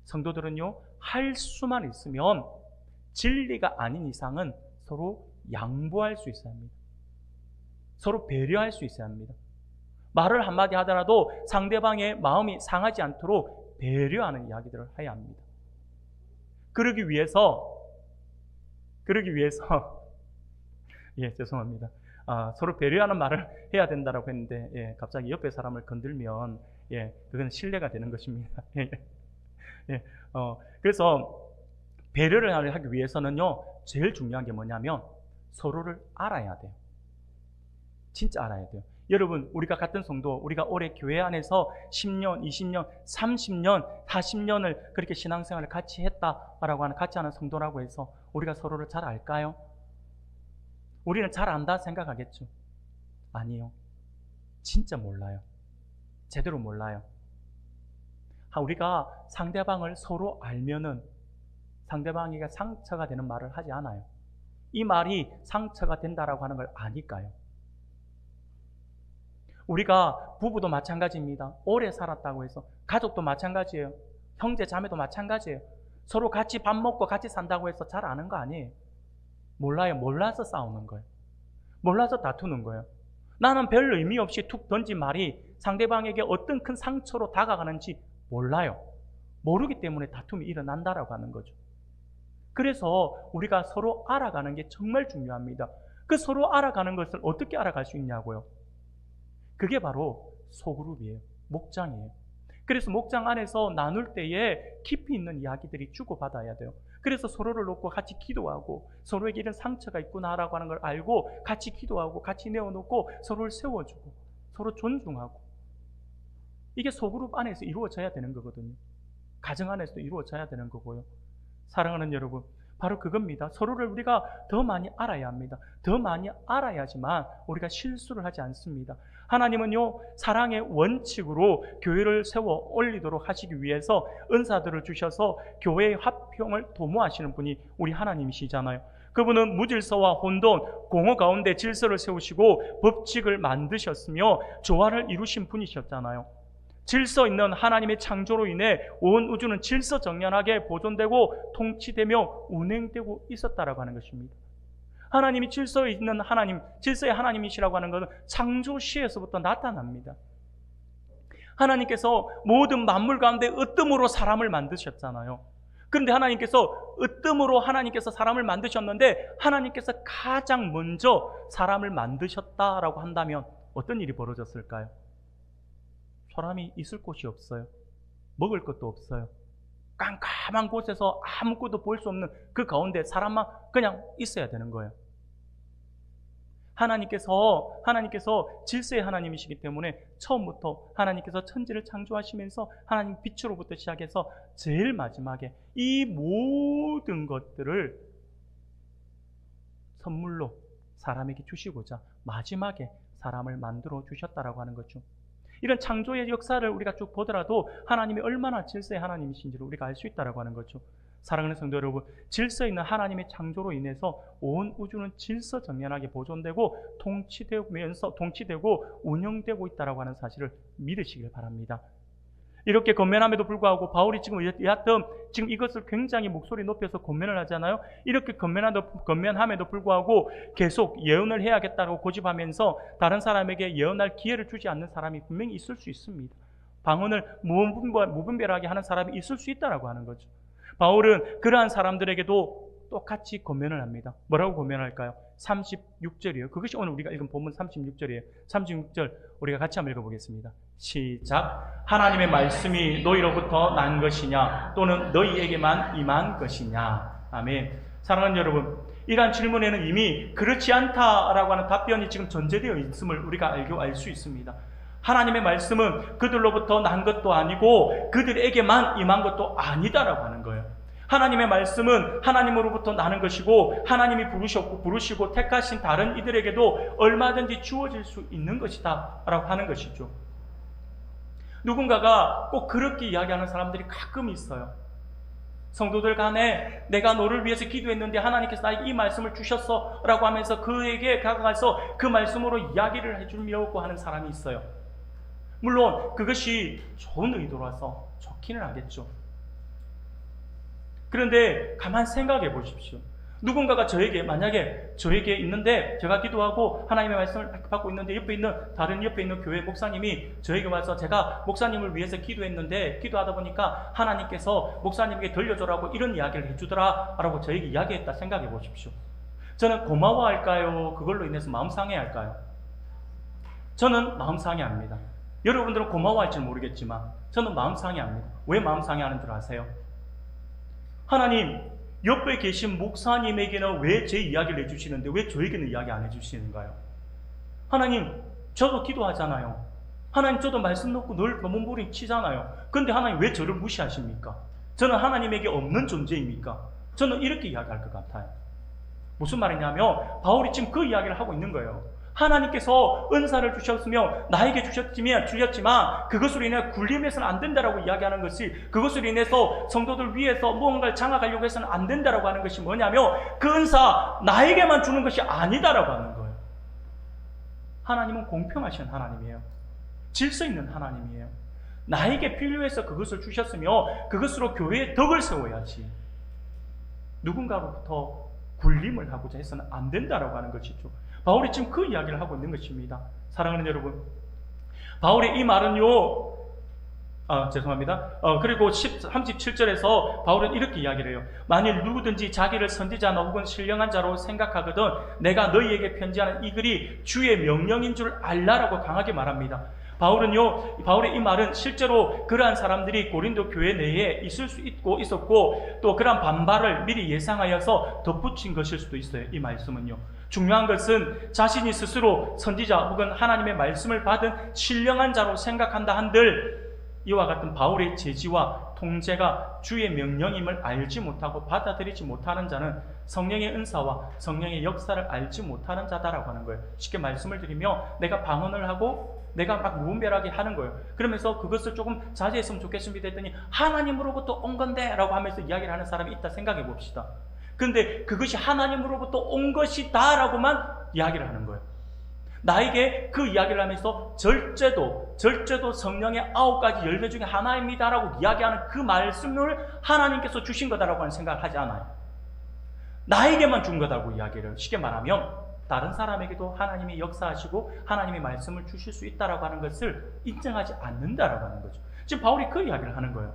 S1: 성도들은요, 할 수만 있으면 진리가 아닌 이상은 서로 양보할 수 있어야 합니다. 서로 배려할 수 있어야 합니다. 말을 한마디 하더라도 상대방의 마음이 상하지 않도록 배려하는 이야기들을 해야 합니다. 그러기 위해서 예, 죄송합니다. 서로 배려하는 말을 해야 된다라고 했는데, 예, 갑자기 옆에 사람을 건들면, 예, 그건 신뢰가 되는 것입니다. 예, 그래서 배려를 하기 위해서는요, 제일 중요한 게 뭐냐면 서로를 알아야 돼요. 진짜 알아야 돼요. 여러분, 우리가 같은 성도, 우리가 올해 교회 안에서 10년, 20년, 30년, 40년을 그렇게 신앙생활을 같이 했다라고 하는, 같이 하는 성도라고 해서 우리가 서로를 잘 알까요? 우리는 잘 안다 생각하겠죠? 아니요. 진짜 몰라요. 제대로 몰라요. 우리가 상대방을 서로 알면은 상대방에게 상처가 되는 말을 하지 않아요. 이 말이 상처가 된다라고 하는 걸 아니까요. 우리가 부부도 마찬가지입니다. 오래 살았다고 해서 가족도 마찬가지예요. 형제 자매도 마찬가지예요. 서로 같이 밥 먹고 같이 산다고 해서 잘 아는 거 아니에요. 몰라요. 몰라서 싸우는 거예요. 몰라서 다투는 거예요. 나는 별 의미 없이 툭 던진 말이 상대방에게 어떤 큰 상처로 다가가는지 몰라요. 모르기 때문에 다툼이 일어난다라고 하는 거죠. 그래서 우리가 서로 알아가는 게 정말 중요합니다. 그 서로 알아가는 것을 어떻게 알아갈 수 있냐고요? 그게 바로 소그룹이에요. 목장이에요. 그래서 목장 안에서 나눌 때에 깊이 있는 이야기들이 주고받아야 돼요. 그래서 서로를 놓고 같이 기도하고 서로에게 이런 상처가 있구나라고 하는 걸 알고 같이 기도하고 같이 내어놓고 서로를 세워주고 서로 존중하고, 이게 소그룹 안에서 이루어져야 되는 거거든요. 가정 안에서도 이루어져야 되는 거고요. 사랑하는 여러분, 바로 그겁니다. 서로를 우리가 더 많이 알아야 합니다. 더 많이 알아야지만 우리가 실수를 하지 않습니다. 하나님은요, 사랑의 원칙으로 교회를 세워 올리도록 하시기 위해서 은사들을 주셔서 교회의 화평을 도모하시는 분이 우리 하나님이시잖아요. 그분은 무질서와 혼돈, 공허 가운데 질서를 세우시고 법칙을 만드셨으며 조화를 이루신 분이셨잖아요. 질서 있는 하나님의 창조로 인해 온 우주는 질서정연하게 보존되고 통치되며 운행되고 있었다라고 하는 것입니다. 하나님이 질서에 있는 하나님, 질서의 하나님이시라고 하는 것은 창조 시에서부터 나타납니다. 하나님께서 모든 만물 가운데 으뜸으로 사람을 만드셨잖아요. 그런데 하나님께서 사람을 만드셨는데 하나님께서 가장 먼저 사람을 만드셨다라고 한다면 어떤 일이 벌어졌을까요? 사람이 있을 곳이 없어요. 먹을 것도 없어요. 깜깜한 곳에서 아무것도 볼 수 없는 그 가운데 사람만 그냥 있어야 되는 거예요. 하나님께서 질서의 하나님이시기 때문에 처음부터 하나님께서 천지를 창조하시면서 하나님 빛으로부터 시작해서 제일 마지막에 이 모든 것들을 선물로 사람에게 주시고자 마지막에 사람을 만들어 주셨다라고 하는 거죠. 이런 창조의 역사를 우리가 쭉 보더라도 하나님이 얼마나 질서의 하나님이신지를 우리가 알 수 있다라고 하는 거죠. 사랑하는 성도 여러분, 질서 있는 하나님의 창조로 인해서 온 우주는 질서정연하게 보존되고 통치되고 운영되고 있다라고 하는 사실을 믿으시길 바랍니다. 이렇게 권면함에도 불구하고 바울이 지금 이것을 굉장히 목소리 높여서 권면을 하잖아요. 이렇게 권면함에도 불구하고 계속 예언을 해야겠다고 고집하면서 다른 사람에게 예언할 기회를 주지 않는 사람이 분명히 있을 수 있습니다. 방언을 무분별하게 하는 사람이 있을 수 있다라고 하는 거죠. 바울은 그러한 사람들에게도 똑같이 권면을 합니다. 뭐라고 권면할까요? 36절이에요. 그것이 오늘 우리가 읽은 본문 36절이에요. 36절 우리가 같이 한번 읽어보겠습니다. 시작. 하나님의 말씀이 너희로부터 난 것이냐 또는 너희에게만 임한 것이냐. 아멘. 사랑하는 여러분, 이러한 질문에는 이미 그렇지 않다라고 하는 답변이 지금 전제되어 있음을 우리가 알 수 있습니다. 하나님의 말씀은 그들로부터 난 것도 아니고 그들에게만 임한 것도 아니다라고 하는 거예요. 하나님의 말씀은 하나님으로부터 나는 것이고 하나님이 부르시고 택하신 다른 이들에게도 얼마든지 주어질 수 있는 것이다 라고 하는 것이죠. 누군가가 꼭 그렇게 이야기하는 사람들이 가끔 있어요. 성도들 간에 내가 너를 위해서 기도했는데 하나님께서 나에게 이 말씀을 주셨어 라고 하면서 그에게 다가가서 그 말씀으로 이야기를 해주려고 하는 사람이 있어요. 물론 그것이 좋은 의도라서 좋기는 하겠죠. 그런데 가만 생각해 보십시오. 누군가가 만약에 저에게 있는데 제가 기도하고 하나님의 말씀을 받고 있는데 옆에 있는 교회 목사님이 저에게 와서 제가 목사님을 위해서 기도했는데 기도하다 보니까 하나님께서 목사님에게 들려줘라고 이런 이야기를 해주더라 라고 저에게 이야기했다 생각해 보십시오. 저는 고마워할까요? 그걸로 인해서 마음 상해할까요? 저는 마음 상해합니다. 여러분들은 고마워할지 모르겠지만 저는 마음 상해합니다. 왜 마음 상해하는 줄 아세요? 하나님, 옆에 계신 목사님에게는 왜 제 이야기를 해주시는데 왜 저에게는 이야기 안 해주시는가요? 하나님, 저도 기도하잖아요. 하나님, 저도 말씀 놓고 늘 몸부림치잖아요. 근데 하나님 왜 저를 무시하십니까? 저는 하나님에게 없는 존재입니까? 저는 이렇게 이야기할 것 같아요. 무슨 말이냐면 바울이 지금 그 이야기를 하고 있는 거예요. 하나님께서 은사를 주셨으며 나에게 주셨지만 그것으로 인해 굴림해서는 안 된다라고 이야기하는 것이, 그것으로 인해서 성도들 위해서 무언가를 장악하려고 해서는 안 된다라고 하는 것이 뭐냐면 그 은사 나에게만 주는 것이 아니다라고 하는 거예요. 하나님은 공평하신 하나님이에요. 질서 있는 하나님이에요. 나에게 필요해서 그것을 주셨으며 그것으로 교회의 덕을 세워야지 누군가로부터 굴림을 하고자 해서는 안 된다라고 하는 것이죠. 바울이 지금 그 이야기를 하고 있는 것입니다. 사랑하는 여러분, 바울의 이 말은요, 그리고 37절에서 바울은 이렇게 이야기를 해요. 만일 누구든지 자기를 선지자나 혹은 신령한 자로 생각하거든 내가 너희에게 편지하는 이 글이 주의 명령인 줄 알라라고 강하게 말합니다. 바울의 이 말은 실제로 그러한 사람들이 고린도 교회 내에 있었고 또 그러한 반발을 미리 예상하여서 덧붙인 것일 수도 있어요. 이 말씀은요. 중요한 것은 자신이 스스로 선지자 혹은 하나님의 말씀을 받은 신령한 자로 생각한다 한들 이와 같은 바울의 제지와 통제가 주의 명령임을 알지 못하고 받아들이지 못하는 자는 성령의 은사와 성령의 역사를 알지 못하는 자다라고 하는 거예요. 쉽게 말씀을 드리며 내가 방언을 하고 내가 막 무분별하게 하는 거예요. 그러면서 그것을 조금 자제했으면 좋겠습니다 했더니 하나님으로부터 온 건데 라고 하면서 이야기를 하는 사람이 있다 생각해 봅시다. 근데 그것이 하나님으로부터 온 것이다 라고만 이야기를 하는 거예요. 나에게 그 이야기를 하면서 절제도 성령의 9가지 열매 중에 하나입니다 라고 이야기하는 그 말씀을 하나님께서 주신 거다라고 하는 생각을 하지 않아요. 나에게만 준 거다라고 이야기를, 쉽게 말하면 다른 사람에게도 하나님이 역사하시고 하나님의 말씀을 주실 수 있다라고 하는 것을 인정하지 않는다라고 하는 거죠. 지금 바울이 그 이야기를 하는 거예요.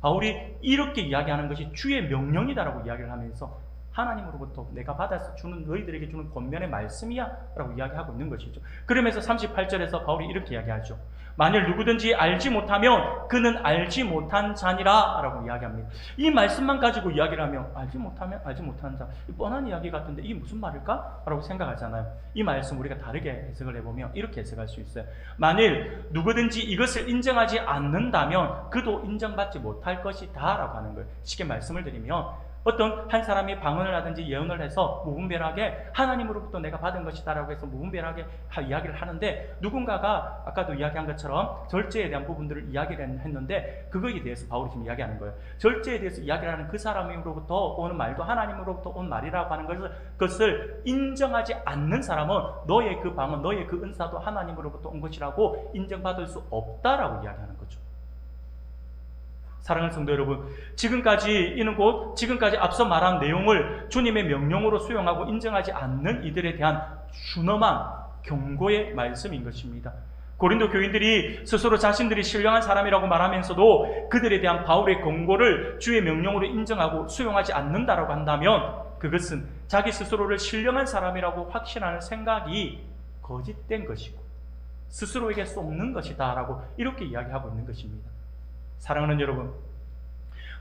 S1: 바울이 이렇게 이야기하는 것이 주의 명령이다라고 이야기를 하면서 하나님으로부터 내가 받아서 주는 너희들에게 주는 권면의 말씀이야 라고 이야기하고 있는 것이죠. 그러면서 38절에서 바울이 이렇게 이야기하죠. 만일 누구든지 알지 못하면 그는 알지 못한 자니라 라고 이야기합니다. 이 말씀만 가지고 이야기를 하면 알지 못하면 알지 못하는 자, 뻔한 이야기 같은데 이게 무슨 말일까? 라고 생각하잖아요. 이 말씀 우리가 다르게 해석을 해보면 이렇게 해석할 수 있어요. 만일 누구든지 이것을 인정하지 않는다면 그도 인정받지 못할 것이다 라고 하는 거예요. 쉽게 말씀을 드리면 어떤 한 사람이 방언을 하든지 예언을 해서 무분별하게 하나님으로부터 내가 받은 것이다라고 해서 무분별하게 이야기를 하는데, 누군가가 아까도 이야기한 것처럼 절제에 대한 부분들을 이야기를 했는데 그거에 대해서 바울이 지금 이야기하는 거예요. 절제에 대해서 이야기를 하는 그 사람으로부터 오는 말도 하나님으로부터 온 말이라고 하는 것을 인정하지 않는 사람은 너의 그 방언, 너의 그 은사도 하나님으로부터 온 것이라고 인정받을 수 없다라고 이야기하는 거죠. 사랑하는 성도 여러분, 지금까지 앞서 말한 내용을 주님의 명령으로 수용하고 인정하지 않는 이들에 대한 준엄한 경고의 말씀인 것입니다. 고린도 교인들이 스스로 자신들이 신령한 사람이라고 말하면서도 그들에 대한 바울의 권고를 주의 명령으로 인정하고 수용하지 않는다라고 한다면 그것은 자기 스스로를 신령한 사람이라고 확신하는 생각이 거짓된 것이고 스스로에게 쏟는 것이다 라고 이렇게 이야기하고 있는 것입니다. 사랑하는 여러분,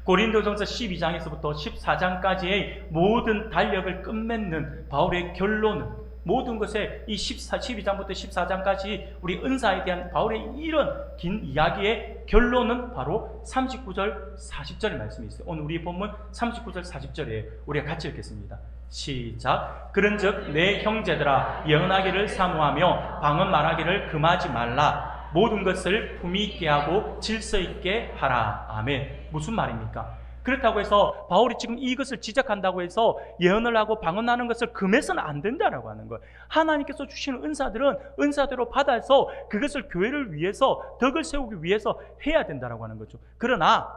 S1: 고린도전서 12장에서부터 14장까지의 모든 달력을 끝맺는 바울의 결론은 모든 것에 이 12장부터 14장까지 우리 은사에 대한 바울의 이런 긴 이야기의 결론은 바로 39절 40절의 말씀이 있어요. 오늘 우리 본문 39절 40절에 우리가 같이 읽겠습니다. 시작. 그런즉 내 형제들아 예언하기를 사모하며 방언 말하기를 금하지 말라. 모든 것을 품위 있게 하고 질서 있게 하라. 아멘. 무슨 말입니까? 그렇다고 해서 바울이 지금 이것을 지적한다고 해서 예언을 하고 방언하는 것을 금해서는 안 된다라고 하는 거예요. 하나님께서 주시는 은사들은 은사대로 받아서 그것을 교회를 위해서 덕을 세우기 위해서 해야 된다라고 하는 거죠. 그러나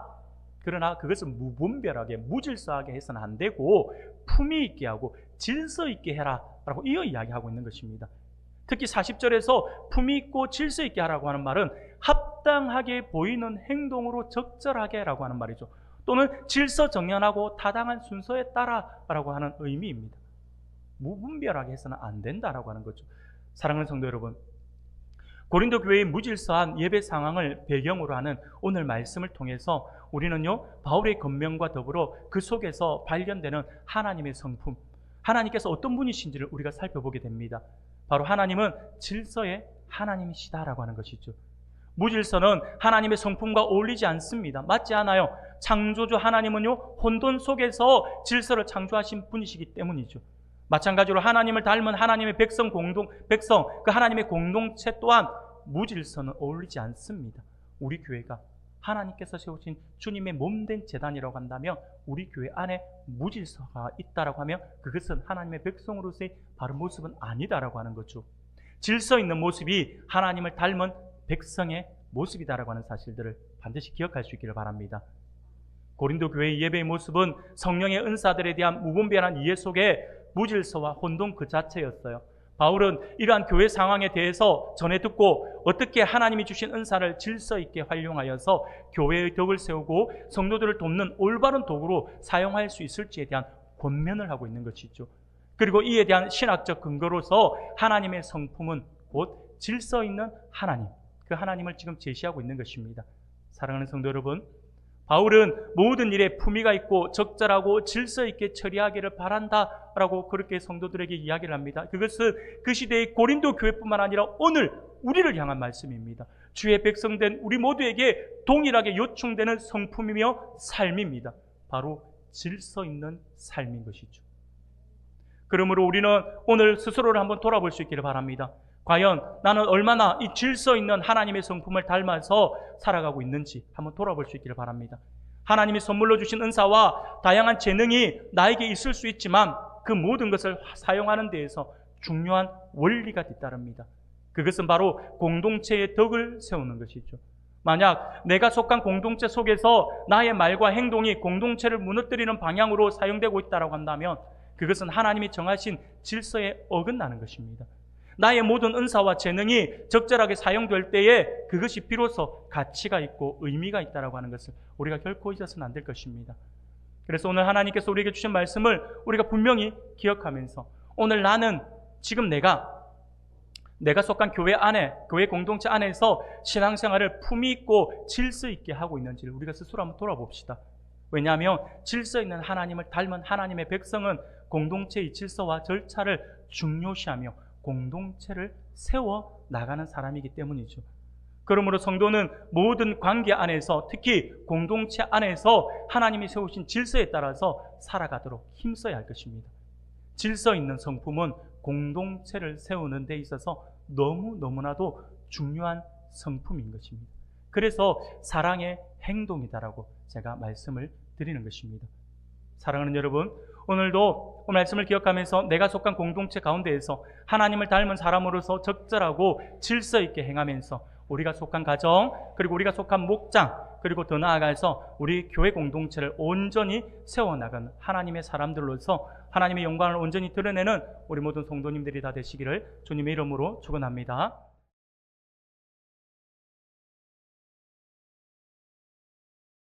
S1: 그것을 무분별하게 무질서하게 해서는 안 되고 품위 있게 하고 질서 있게 해라 라고 이야기하고 있는 것입니다. 특히 40절에서 품위 있고 질서 있게 하라고 하는 말은 합당하게 보이는 행동으로 적절하게 라고 하는 말이죠. 또는 질서 정연하고 타당한 순서에 따라라고 하는 의미입니다. 무분별하게 해서는 안 된다라고 하는 거죠. 사랑하는 성도 여러분, 고린도 교회의 무질서한 예배 상황을 배경으로 하는 오늘 말씀을 통해서 우리는요 바울의 권면과 더불어 그 속에서 발견되는 하나님의 성품, 하나님께서 어떤 분이신지를 우리가 살펴보게 됩니다. 바로 하나님은 질서의 하나님이시다라고 하는 것이죠. 무질서는 하나님의 성품과 어울리지 않습니다. 맞지 않아요. 창조주 하나님은요 혼돈 속에서 질서를 창조하신 분이시기 때문이죠. 마찬가지로 하나님을 닮은 하나님의 백성 그 하나님의 공동체 또한 무질서는 어울리지 않습니다. 우리 교회가 하나님께서 세우신 주님의 몸된 제단이라고 한다면 우리 교회 안에 무질서가 있다라고 하면 그것은 하나님의 백성으로서의 바른 모습은 아니다라고 하는 거죠. 질서 있는 모습이 하나님을 닮은 백성의 모습이다라고 하는 사실들을 반드시 기억할 수 있기를 바랍니다. 고린도 교회의 예배의 모습은 성령의 은사들에 대한 무분별한 이해 속에 무질서와 혼돈 그 자체였어요. 바울은 이러한 교회 상황에 대해서 전해 듣고 어떻게 하나님이 주신 은사를 질서 있게 활용하여서 교회의 덕을 세우고 성도들을 돕는 올바른 도구로 사용할 수 있을지에 대한 권면을 하고 있는 것이죠. 그리고 이에 대한 신학적 근거로서 하나님의 성품은 곧 질서 있는 하나님, 그 하나님을 지금 제시하고 있는 것입니다. 사랑하는 성도 여러분, 바울은 모든 일에 품위가 있고 적절하고 질서 있게 처리하기를 바란다라고 그렇게 성도들에게 이야기를 합니다. 그것은 그 시대의 고린도 교회뿐만 아니라 오늘 우리를 향한 말씀입니다. 주의 백성된 우리 모두에게 동일하게 요청되는 성품이며 삶입니다. 바로 질서 있는 삶인 것이죠. 그러므로 우리는 오늘 스스로를 한번 돌아볼 수 있기를 바랍니다. 과연 나는 얼마나 이 질서 있는 하나님의 성품을 닮아서 살아가고 있는지 한번 돌아볼 수 있기를 바랍니다. 하나님이 선물로 주신 은사와 다양한 재능이 나에게 있을 수 있지만 그 모든 것을 사용하는 데에서 중요한 원리가 뒤따릅니다. 그것은 바로 공동체의 덕을 세우는 것이죠. 만약 내가 속한 공동체 속에서 나의 말과 행동이 공동체를 무너뜨리는 방향으로 사용되고 있다고 한다면 그것은 하나님이 정하신 질서에 어긋나는 것입니다. 나의 모든 은사와 재능이 적절하게 사용될 때에 그것이 비로소 가치가 있고 의미가 있다고 하는 것을 우리가 결코 잊어서는 안 될 것입니다. 그래서 오늘 하나님께서 우리에게 주신 말씀을 우리가 분명히 기억하면서 오늘 나는 지금 내가 속한 교회 안에, 교회 공동체 안에서 신앙생활을 품위 있고 질서 있게 하고 있는지를 우리가 스스로 한번 돌아봅시다. 왜냐하면 질서 있는 하나님을 닮은 하나님의 백성은 공동체의 질서와 절차를 중요시하며 공동체를 세워 나가는 사람이기 때문이죠. 그러므로 성도는 모든 관계 안에서 특히 공동체 안에서 하나님이 세우신 질서에 따라서 살아가도록 힘써야 할 것입니다. 질서 있는 성품은 공동체를 세우는 데 있어서 너무나도 중요한 성품인 것입니다. 그래서 사랑의 행동이다라고 제가 말씀을 드리는 것입니다. 사랑하는 여러분, 오늘도 말씀을 기억하면서 내가 속한 공동체 가운데에서 하나님을 닮은 사람으로서 적절하고 질서 있게 행하면서 우리가 속한 가정, 그리고 우리가 속한 목장, 그리고 더 나아가서 우리 교회 공동체를 온전히 세워나가는 하나님의 사람들로서 하나님의 영광을 온전히 드러내는 우리 모든 성도님들이 다 되시기를 주님의 이름으로 축원합니다.